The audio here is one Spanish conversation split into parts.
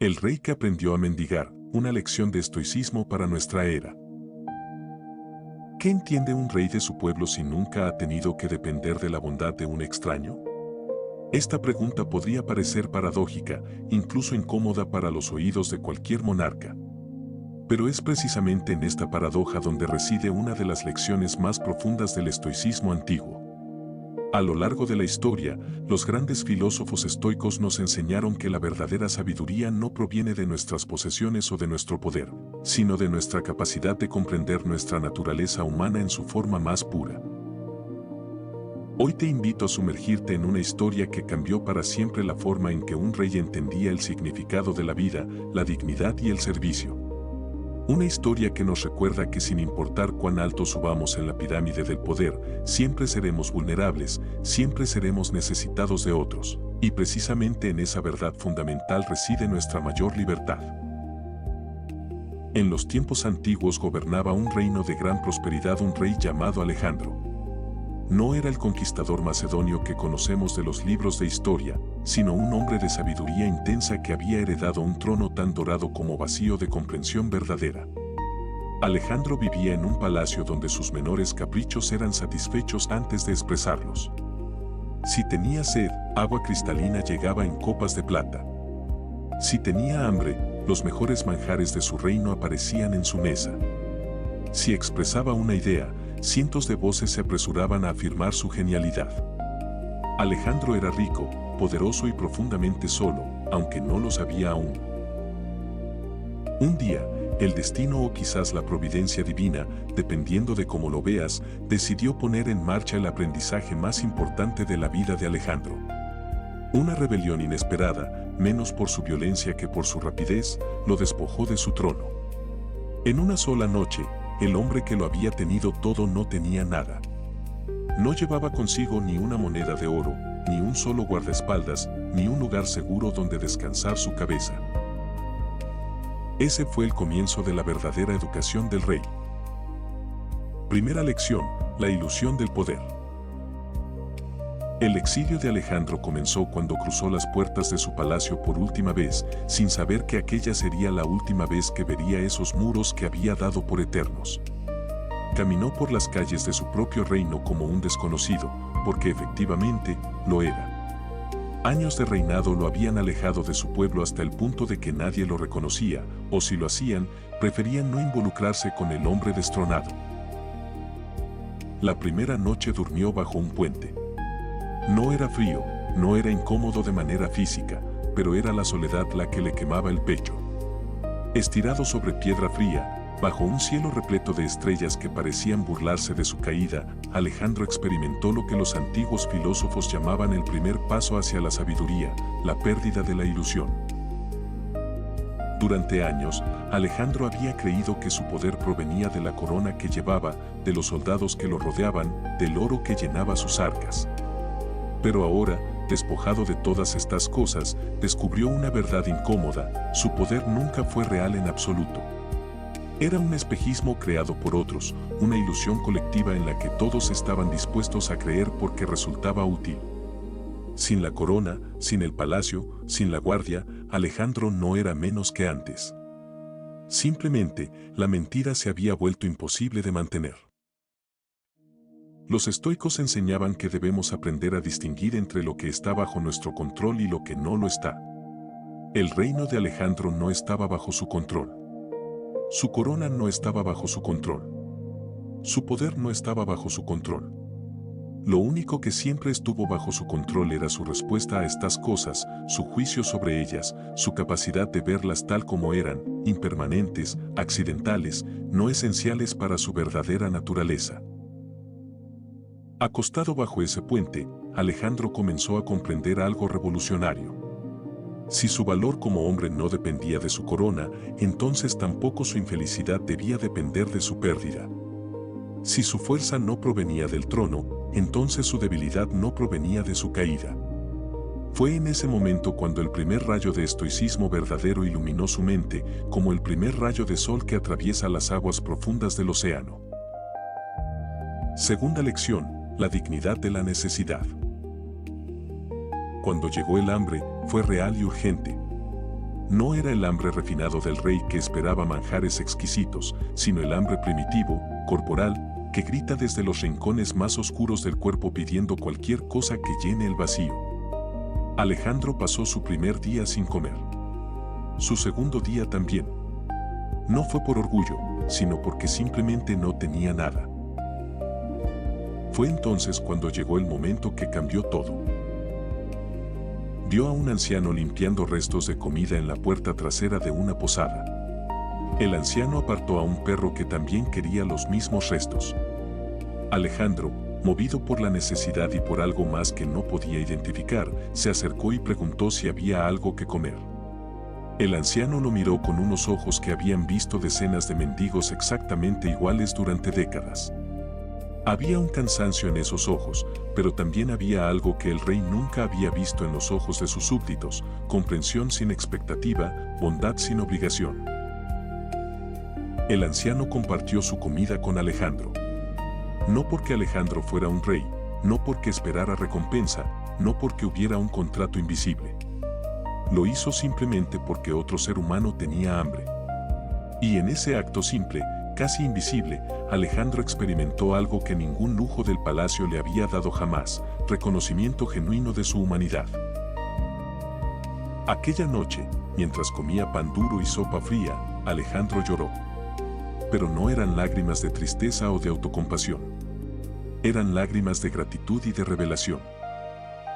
El rey que aprendió a mendigar, una lección de estoicismo para nuestra era. ¿Qué entiende un rey de su pueblo si nunca ha tenido que depender de la bondad de un extraño? Esta pregunta podría parecer paradójica, incluso incómoda para los oídos de cualquier monarca. Pero es precisamente en esta paradoja donde reside una de las lecciones más profundas del estoicismo antiguo. A lo largo de la historia, los grandes filósofos estoicos nos enseñaron que la verdadera sabiduría no proviene de nuestras posesiones o de nuestro poder, sino de nuestra capacidad de comprender nuestra naturaleza humana en su forma más pura. Hoy te invito a sumergirte en una historia que cambió para siempre la forma en que un rey entendía el significado de la vida, la dignidad y el servicio. Una historia que nos recuerda que sin importar cuán alto subamos en la pirámide del poder, siempre seremos vulnerables, siempre seremos necesitados de otros, y precisamente en esa verdad fundamental reside nuestra mayor libertad. En los tiempos antiguos gobernaba un reino de gran prosperidad, un rey llamado Alejandro. No era el conquistador macedonio que conocemos de los libros de historia, sino un hombre de sabiduría intensa que había heredado un trono tan dorado como vacío de comprensión verdadera. Alejandro vivía en un palacio donde sus menores caprichos eran satisfechos antes de expresarlos. Si tenía sed, agua cristalina llegaba en copas de plata. Si tenía hambre, los mejores manjares de su reino aparecían en su mesa. Si expresaba una idea, cientos de voces se apresuraban a afirmar su genialidad. Alejandro era rico, poderoso y profundamente solo, aunque no lo sabía aún. Un día, el destino o quizás la providencia divina, dependiendo de cómo lo veas, decidió poner en marcha el aprendizaje más importante de la vida de Alejandro. Una rebelión inesperada, menos por su violencia que por su rapidez, lo despojó de su trono. En una sola noche, el hombre que lo había tenido todo no tenía nada. No llevaba consigo ni una moneda de oro, ni un solo guardaespaldas, ni un lugar seguro donde descansar su cabeza. Ese fue el comienzo de la verdadera educación del rey. Primera lección: la ilusión del poder. El exilio de Alejandro comenzó cuando cruzó las puertas de su palacio por última vez, sin saber que aquella sería la última vez que vería esos muros que había dado por eternos. Caminó por las calles de su propio reino como un desconocido, porque efectivamente lo era. Años de reinado lo habían alejado de su pueblo hasta el punto de que nadie lo reconocía, o si lo hacían, preferían no involucrarse con el hombre destronado. La primera noche durmió bajo un puente. No era frío, no era incómodo de manera física, pero era la soledad la que le quemaba el pecho. Estirado sobre piedra fría, bajo un cielo repleto de estrellas que parecían burlarse de su caída, Alejandro experimentó lo que los antiguos filósofos llamaban el primer paso hacia la sabiduría, la pérdida de la ilusión. Durante años, Alejandro había creído que su poder provenía de la corona que llevaba, de los soldados que lo rodeaban, del oro que llenaba sus arcas. Pero ahora, despojado de todas estas cosas, descubrió una verdad incómoda: su poder nunca fue real en absoluto. Era un espejismo creado por otros, una ilusión colectiva en la que todos estaban dispuestos a creer porque resultaba útil. Sin la corona, sin el palacio, sin la guardia, Alejandro no era menos que antes. Simplemente, la mentira se había vuelto imposible de mantener. Los estoicos enseñaban que debemos aprender a distinguir entre lo que está bajo nuestro control y lo que no lo está. El reino de Alejandro no estaba bajo su control. Su corona no estaba bajo su control. Su poder no estaba bajo su control. Lo único que siempre estuvo bajo su control era su respuesta a estas cosas, su juicio sobre ellas, su capacidad de verlas tal como eran, impermanentes, accidentales, no esenciales para su verdadera naturaleza. Acostado bajo ese puente, Alejandro comenzó a comprender algo revolucionario. Si su valor como hombre no dependía de su corona, entonces tampoco su infelicidad debía depender de su pérdida. Si su fuerza no provenía del trono, entonces su debilidad no provenía de su caída. Fue en ese momento cuando el primer rayo de estoicismo verdadero iluminó su mente, como el primer rayo de sol que atraviesa las aguas profundas del océano. Segunda lección: la dignidad de la necesidad. Cuando llegó el hambre, fue real y urgente. No era el hambre refinado del rey que esperaba manjares exquisitos, sino el hambre primitivo, corporal, que grita desde los rincones más oscuros del cuerpo pidiendo cualquier cosa que llene el vacío. Alejandro pasó su primer día sin comer. Su segundo día también. No fue por orgullo, sino porque simplemente no tenía nada. Fue entonces cuando llegó el momento que cambió todo. Vio a un anciano limpiando restos de comida en la puerta trasera de una posada. El anciano apartó a un perro que también quería los mismos restos. Alejandro, movido por la necesidad y por algo más que no podía identificar, se acercó y preguntó si había algo que comer. El anciano lo miró con unos ojos que habían visto decenas de mendigos exactamente iguales durante décadas. Había un cansancio en esos ojos, pero también había algo que el rey nunca había visto en los ojos de sus súbditos: comprensión sin expectativa, bondad sin obligación. El anciano compartió su comida con Alejandro. No porque Alejandro fuera un rey, no porque esperara recompensa, no porque hubiera un contrato invisible. Lo hizo simplemente porque otro ser humano tenía hambre. Y en ese acto simple, casi invisible, Alejandro experimentó algo que ningún lujo del palacio le había dado jamás: reconocimiento genuino de su humanidad. Aquella noche, mientras comía pan duro y sopa fría, Alejandro lloró. Pero no eran lágrimas de tristeza o de autocompasión. Eran lágrimas de gratitud y de revelación.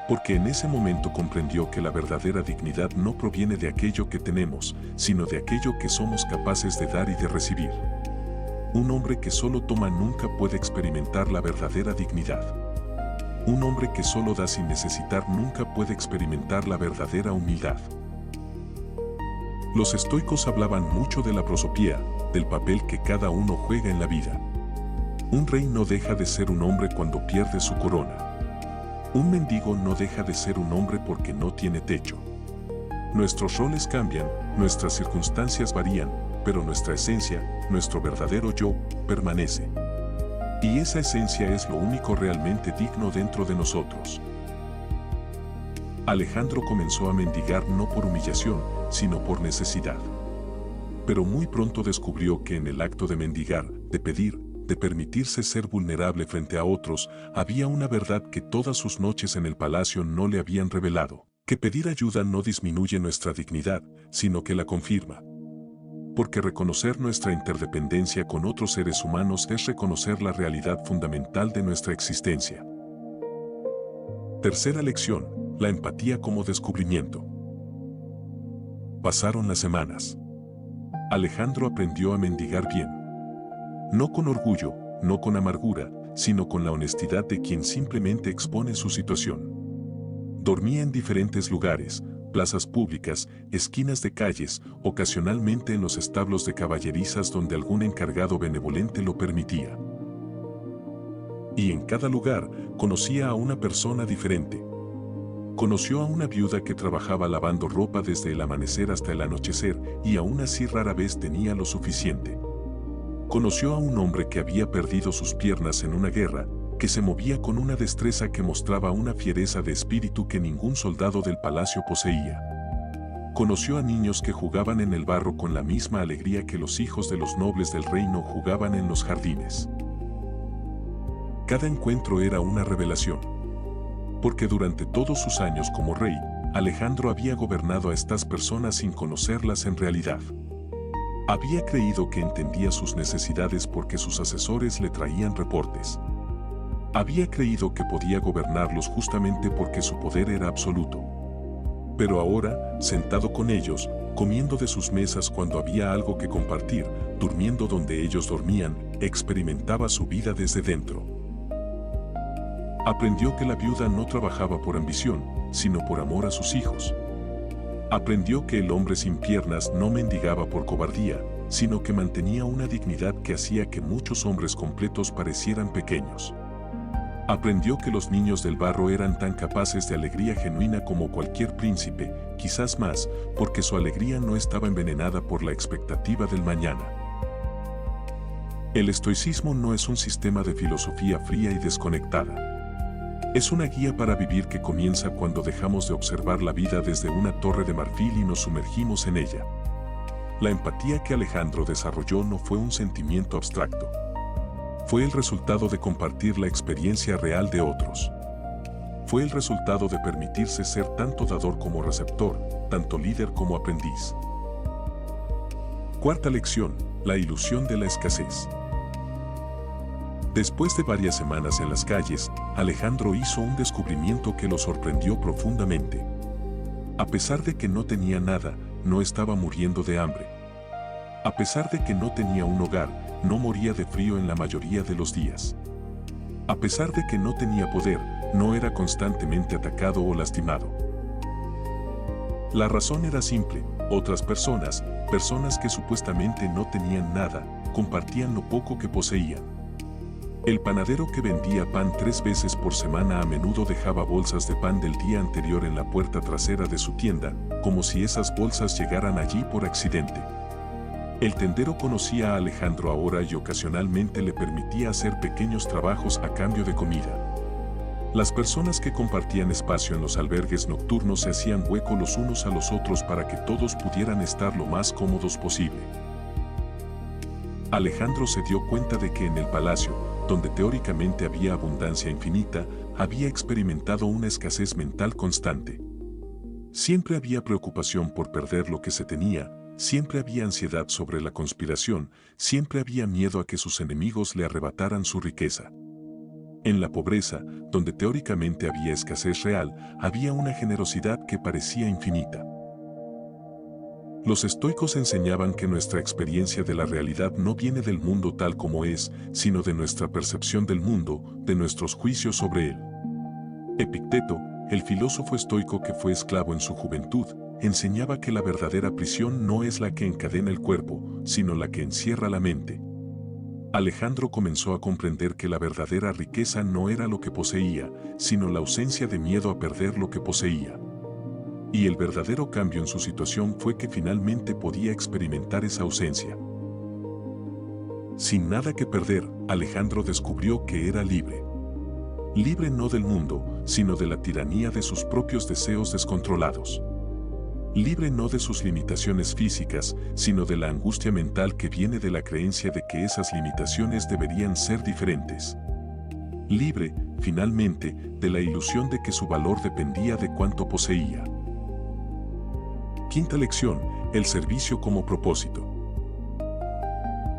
Porque en ese momento comprendió que la verdadera dignidad no proviene de aquello que tenemos, sino de aquello que somos capaces de dar y de recibir. Un hombre que solo toma nunca puede experimentar la verdadera dignidad. Un hombre que solo da sin necesitar nunca puede experimentar la verdadera humildad. Los estoicos hablaban mucho de la prosopía, del papel que cada uno juega en la vida. Un rey no deja de ser un hombre cuando pierde su corona. Un mendigo no deja de ser un hombre porque no tiene techo. Nuestros roles cambian, nuestras circunstancias varían, pero nuestra esencia, nuestro verdadero yo, permanece. Y esa esencia es lo único realmente digno dentro de nosotros. Alejandro comenzó a mendigar no por humillación, sino por necesidad. Pero muy pronto descubrió que en el acto de mendigar, de pedir, de permitirse ser vulnerable frente a otros, había una verdad que todas sus noches en el palacio no le habían revelado: que pedir ayuda no disminuye nuestra dignidad, sino que la confirma. Porque reconocer nuestra interdependencia con otros seres humanos es reconocer la realidad fundamental de nuestra existencia. Tercera lección: la empatía como descubrimiento. Pasaron las semanas. Alejandro aprendió a mendigar bien. No con orgullo, no con amargura, sino con la honestidad de quien simplemente expone su situación. Dormía en diferentes lugares, plazas públicas, esquinas de calles, ocasionalmente en los establos de caballerizas donde algún encargado benevolente lo permitía. Y en cada lugar conocía a una persona diferente. Conoció a una viuda que trabajaba lavando ropa desde el amanecer hasta el anochecer y aún así rara vez tenía lo suficiente. Conoció a un hombre que había perdido sus piernas en una guerra, que se movía con una destreza que mostraba una fiereza de espíritu que ningún soldado del palacio poseía. Conoció a niños que jugaban en el barro con la misma alegría que los hijos de los nobles del reino jugaban en los jardines. Cada encuentro era una revelación. Porque durante todos sus años como rey, Alejandro había gobernado a estas personas sin conocerlas en realidad. Había creído que entendía sus necesidades porque sus asesores le traían reportes. Había creído que podía gobernarlos justamente porque su poder era absoluto. Pero ahora, sentado con ellos, comiendo de sus mesas cuando había algo que compartir, durmiendo donde ellos dormían, experimentaba su vida desde dentro. Aprendió que la viuda no trabajaba por ambición, sino por amor a sus hijos. Aprendió que el hombre sin piernas no mendigaba por cobardía, sino que mantenía una dignidad que hacía que muchos hombres completos parecieran pequeños. Aprendió que los niños del barro eran tan capaces de alegría genuina como cualquier príncipe, quizás más, porque su alegría no estaba envenenada por la expectativa del mañana. El estoicismo no es un sistema de filosofía fría y desconectada. Es una guía para vivir que comienza cuando dejamos de observar la vida desde una torre de marfil y nos sumergimos en ella. La empatía que Alejandro desarrolló no fue un sentimiento abstracto. Fue el resultado de compartir la experiencia real de otros. Fue el resultado de permitirse ser tanto dador como receptor, tanto líder como aprendiz. Cuarta lección: la ilusión de la escasez. Después de varias semanas en las calles, Alejandro hizo un descubrimiento que lo sorprendió profundamente. A pesar de que no tenía nada, no estaba muriendo de hambre. A pesar de que no tenía un hogar, no moría de frío en la mayoría de los días. A pesar de que no tenía poder, no era constantemente atacado o lastimado. La razón era simple: otras personas que supuestamente no tenían nada, compartían lo poco que poseían. El panadero que vendía pan 3 veces por semana a menudo dejaba bolsas de pan del día anterior en la puerta trasera de su tienda, como si esas bolsas llegaran allí por accidente. El tendero conocía a Alejandro ahora y ocasionalmente le permitía hacer pequeños trabajos a cambio de comida. Las personas que compartían espacio en los albergues nocturnos se hacían hueco los unos a los otros para que todos pudieran estar lo más cómodos posible. Alejandro se dio cuenta de que en el palacio, donde teóricamente había abundancia infinita, había experimentado una escasez mental constante. Siempre había preocupación por perder lo que se tenía, siempre había ansiedad sobre la conspiración, siempre había miedo a que sus enemigos le arrebataran su riqueza. En la pobreza, donde teóricamente había escasez real, había una generosidad que parecía infinita. Los estoicos enseñaban que nuestra experiencia de la realidad no viene del mundo tal como es, sino de nuestra percepción del mundo, de nuestros juicios sobre él. Epicteto, el filósofo estoico que fue esclavo en su juventud, enseñaba que la verdadera prisión no es la que encadena el cuerpo, sino la que encierra la mente. Alejandro comenzó a comprender que la verdadera riqueza no era lo que poseía, sino la ausencia de miedo a perder lo que poseía. Y el verdadero cambio en su situación fue que finalmente podía experimentar esa ausencia. Sin nada que perder, Alejandro descubrió que era libre. Libre no del mundo, sino de la tiranía de sus propios deseos descontrolados. Libre no de sus limitaciones físicas, sino de la angustia mental que viene de la creencia de que esas limitaciones deberían ser diferentes. Libre, finalmente, de la ilusión de que su valor dependía de cuánto poseía. Quinta lección: el servicio como propósito.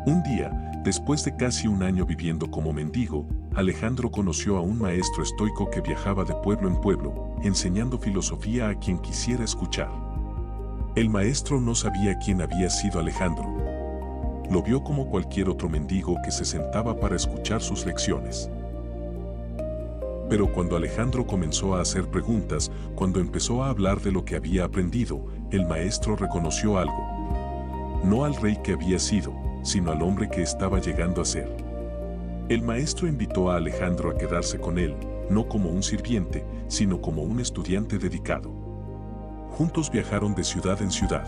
Un día, después de casi un año viviendo como mendigo, Alejandro conoció a un maestro estoico que viajaba de pueblo en pueblo, enseñando filosofía a quien quisiera escuchar. El maestro no sabía quién había sido Alejandro. Lo vio como cualquier otro mendigo que se sentaba para escuchar sus lecciones. Pero cuando Alejandro comenzó a hacer preguntas, cuando empezó a hablar de lo que había aprendido, el maestro reconoció algo. No al rey que había sido, sino al hombre que estaba llegando a ser. El maestro invitó a Alejandro a quedarse con él, no como un sirviente, sino como un estudiante dedicado. Juntos viajaron de ciudad en ciudad.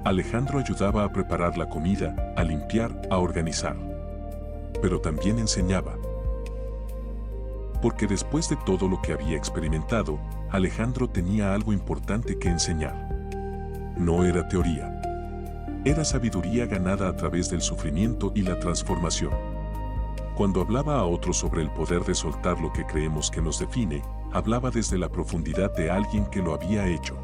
Alejandro ayudaba a preparar la comida, a limpiar, a organizar. Pero también enseñaba. Porque después de todo lo que había experimentado, Alejandro tenía algo importante que enseñar. No era teoría. Era sabiduría ganada a través del sufrimiento y la transformación. Cuando hablaba a otros sobre el poder de soltar lo que creemos que nos define, hablaba desde la profundidad de alguien que lo había hecho.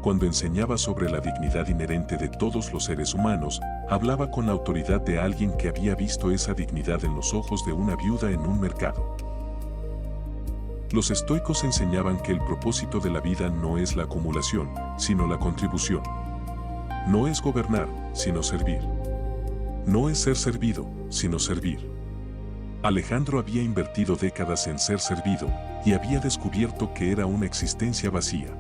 Cuando enseñaba sobre la dignidad inherente de todos los seres humanos, hablaba con la autoridad de alguien que había visto esa dignidad en los ojos de una viuda en un mercado. Los estoicos enseñaban que el propósito de la vida no es la acumulación, sino la contribución. No es gobernar, sino servir. No es ser servido, sino servir. Alejandro había invertido décadas en ser servido y había descubierto que era una existencia vacía.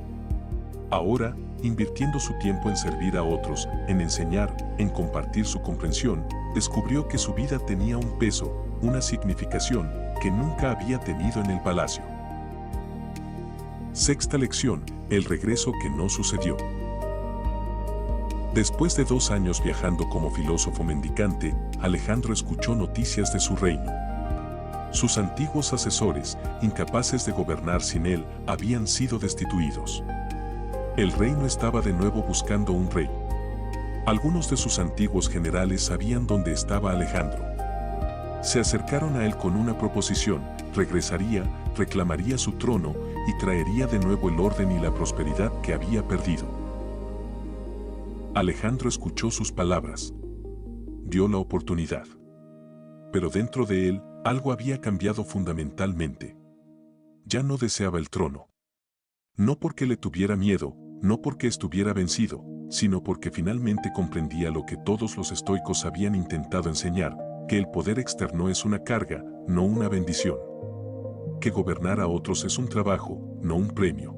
Ahora, invirtiendo su tiempo en servir a otros, en enseñar, en compartir su comprensión, descubrió que su vida tenía un peso, una significación que nunca había tenido en el palacio. Sexta lección: el regreso que no sucedió. Después de 2 años viajando como filósofo mendicante, Alejandro escuchó noticias de su reino. Sus antiguos asesores, incapaces de gobernar sin él, habían sido destituidos. El reino estaba de nuevo buscando un rey. Algunos de sus antiguos generales sabían dónde estaba Alejandro. Se acercaron a él con una proposición: regresaría, reclamaría su trono y traería de nuevo el orden y la prosperidad que había perdido. Alejandro escuchó sus palabras. Dio la oportunidad. Pero dentro de él, algo había cambiado fundamentalmente. Ya no deseaba el trono. No porque le tuviera miedo, no porque estuviera vencido, sino porque finalmente comprendía lo que todos los estoicos habían intentado enseñar: que el poder externo es una carga, no una bendición. Que gobernar a otros es un trabajo, no un premio.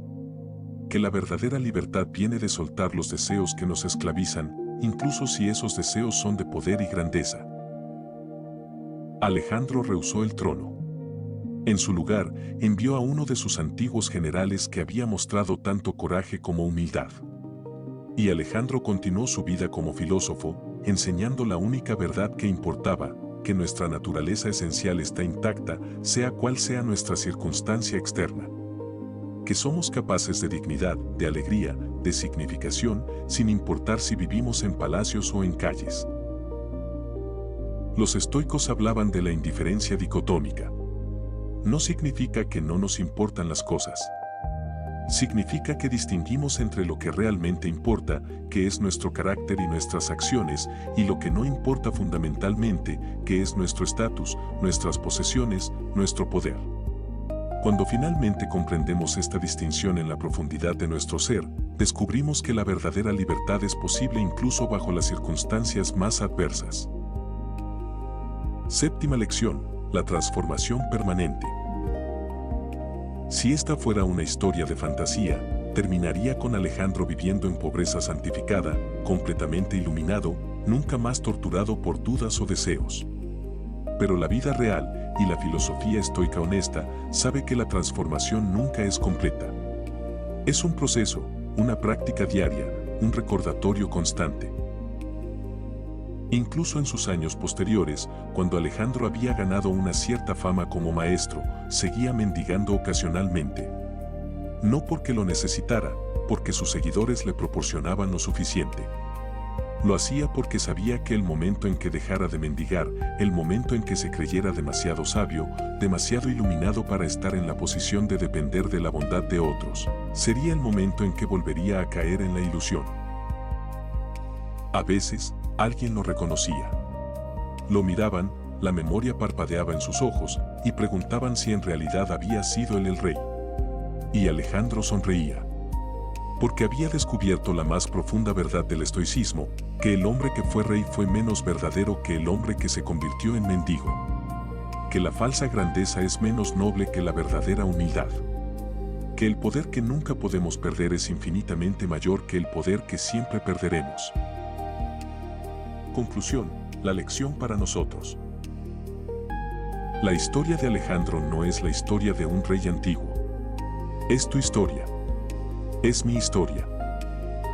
Que la verdadera libertad viene de soltar los deseos que nos esclavizan, incluso si esos deseos son de poder y grandeza. Alejandro rehusó el trono. En su lugar, envió a uno de sus antiguos generales que había mostrado tanto coraje como humildad. Y Alejandro continuó su vida como filósofo, enseñando la única verdad que importaba: que nuestra naturaleza esencial está intacta, sea cual sea nuestra circunstancia externa. Que somos capaces de dignidad, de alegría, de significación, sin importar si vivimos en palacios o en calles. Los estoicos hablaban de la indiferencia dicotómica. No significa que no nos importan las cosas. Significa que distinguimos entre lo que realmente importa, que es nuestro carácter y nuestras acciones, y lo que no importa fundamentalmente, que es nuestro estatus, nuestras posesiones, nuestro poder. Cuando finalmente comprendemos esta distinción en la profundidad de nuestro ser, descubrimos que la verdadera libertad es posible incluso bajo las circunstancias más adversas. Séptima lección: la transformación permanente. Si esta fuera una historia de fantasía, terminaría con Alejandro viviendo en pobreza santificada, completamente iluminado, nunca más torturado por dudas o deseos. Pero la vida real, y la filosofía estoica honesta, sabe que la transformación nunca es completa. Es un proceso, una práctica diaria, un recordatorio constante. Incluso en sus años posteriores, cuando Alejandro había ganado una cierta fama como maestro, seguía mendigando ocasionalmente. No porque lo necesitara, porque sus seguidores le proporcionaban lo suficiente. Lo hacía porque sabía que el momento en que dejara de mendigar, el momento en que se creyera demasiado sabio, demasiado iluminado para estar en la posición de depender de la bondad de otros, sería el momento en que volvería a caer en la ilusión. A veces, alguien lo reconocía. Lo miraban, la memoria parpadeaba en sus ojos, y preguntaban si en realidad había sido él el rey. Y Alejandro sonreía. Porque había descubierto la más profunda verdad del estoicismo: que el hombre que fue rey fue menos verdadero que el hombre que se convirtió en mendigo. Que la falsa grandeza es menos noble que la verdadera humildad. Que el poder que nunca podemos perder es infinitamente mayor que el poder que siempre perderemos. Conclusión: la lección para nosotros. La historia de Alejandro no es la historia de un rey antiguo. Es tu historia. Es mi historia.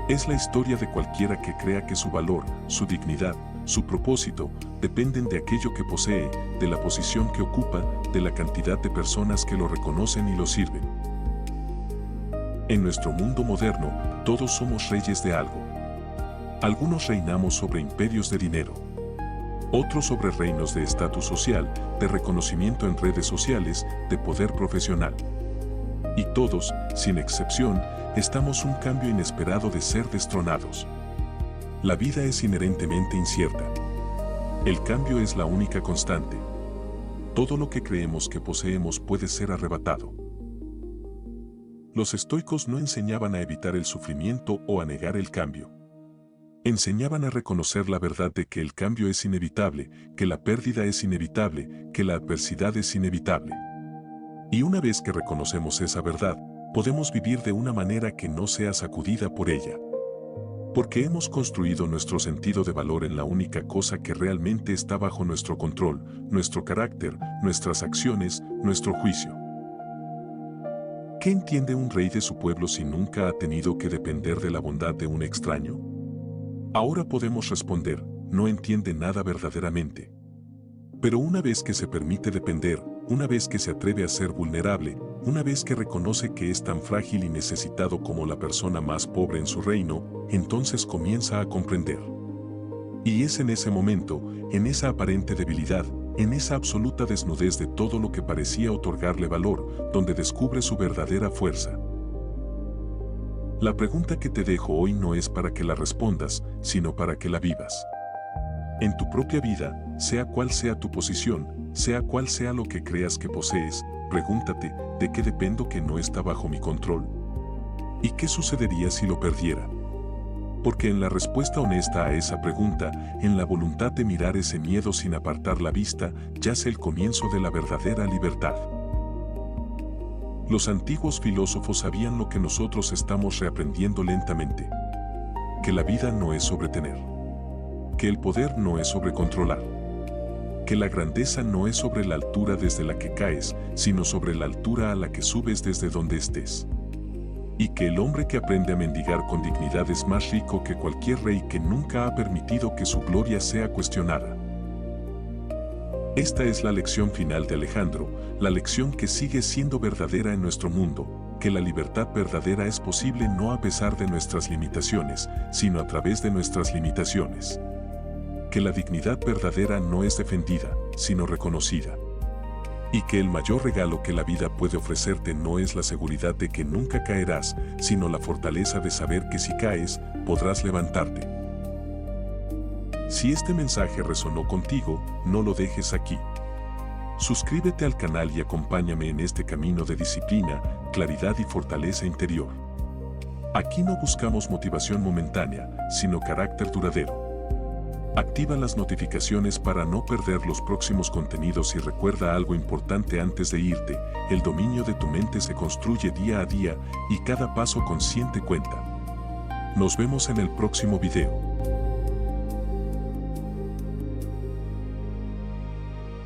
Es la historia de cualquiera que crea que su valor, su dignidad, su propósito, dependen de aquello que posee, de la posición que ocupa, de la cantidad de personas que lo reconocen y lo sirven. En nuestro mundo moderno, todos somos reyes de algo. Algunos reinamos sobre imperios de dinero. Otros sobre reinos de estatus social, de reconocimiento en redes sociales, de poder profesional. Y todos, sin excepción, estamos un cambio inesperado de ser destronados. La vida es inherentemente incierta. El cambio es la única constante. Todo lo que creemos que poseemos puede ser arrebatado. Los estoicos no enseñaban a evitar el sufrimiento o a negar el cambio. Enseñaban a reconocer la verdad de que el cambio es inevitable, que la pérdida es inevitable, que la adversidad es inevitable. Y una vez que reconocemos esa verdad, podemos vivir de una manera que no sea sacudida por ella. Porque hemos construido nuestro sentido de valor en la única cosa que realmente está bajo nuestro control: nuestro carácter, nuestras acciones, nuestro juicio. ¿Qué entiende un rey de su pueblo si nunca ha tenido que depender de la bondad de un extraño? Ahora podemos responder: no entiende nada verdaderamente. Pero una vez que se permite depender, una vez que se atreve a ser vulnerable, una vez que reconoce que es tan frágil y necesitado como la persona más pobre en su reino, entonces comienza a comprender. Y es en ese momento, en esa aparente debilidad, en esa absoluta desnudez de todo lo que parecía otorgarle valor, donde descubre su verdadera fuerza. La pregunta que te dejo hoy no es para que la respondas, sino para que la vivas. En tu propia vida, sea cual sea tu posición, sea cual sea lo que creas que posees, pregúntate, ¿de qué dependo que no está bajo mi control? ¿Y qué sucedería si lo perdiera? Porque en la respuesta honesta a esa pregunta, en la voluntad de mirar ese miedo sin apartar la vista, yace el comienzo de la verdadera libertad. Los antiguos filósofos sabían lo que nosotros estamos reaprendiendo lentamente. Que la vida no es sobre tener. Que el poder no es sobre controlar. Que la grandeza no es sobre la altura desde la que caes, sino sobre la altura a la que subes desde donde estés. Y que el hombre que aprende a mendigar con dignidad es más rico que cualquier rey que nunca ha permitido que su gloria sea cuestionada. Esta es la lección final de Alejandro, la lección que sigue siendo verdadera en nuestro mundo, que la libertad verdadera es posible no a pesar de nuestras limitaciones, sino a través de nuestras limitaciones. Que la dignidad verdadera no es defendida, sino reconocida. Y que el mayor regalo que la vida puede ofrecerte no es la seguridad de que nunca caerás, sino la fortaleza de saber que si caes, podrás levantarte. Si este mensaje resonó contigo, no lo dejes aquí. Suscríbete al canal y acompáñame en este camino de disciplina, claridad y fortaleza interior. Aquí no buscamos motivación momentánea, sino carácter duradero. Activa las notificaciones para no perder los próximos contenidos y recuerda algo importante antes de irte, el dominio de tu mente se construye día a día y cada paso consciente cuenta. Nos vemos en el próximo video.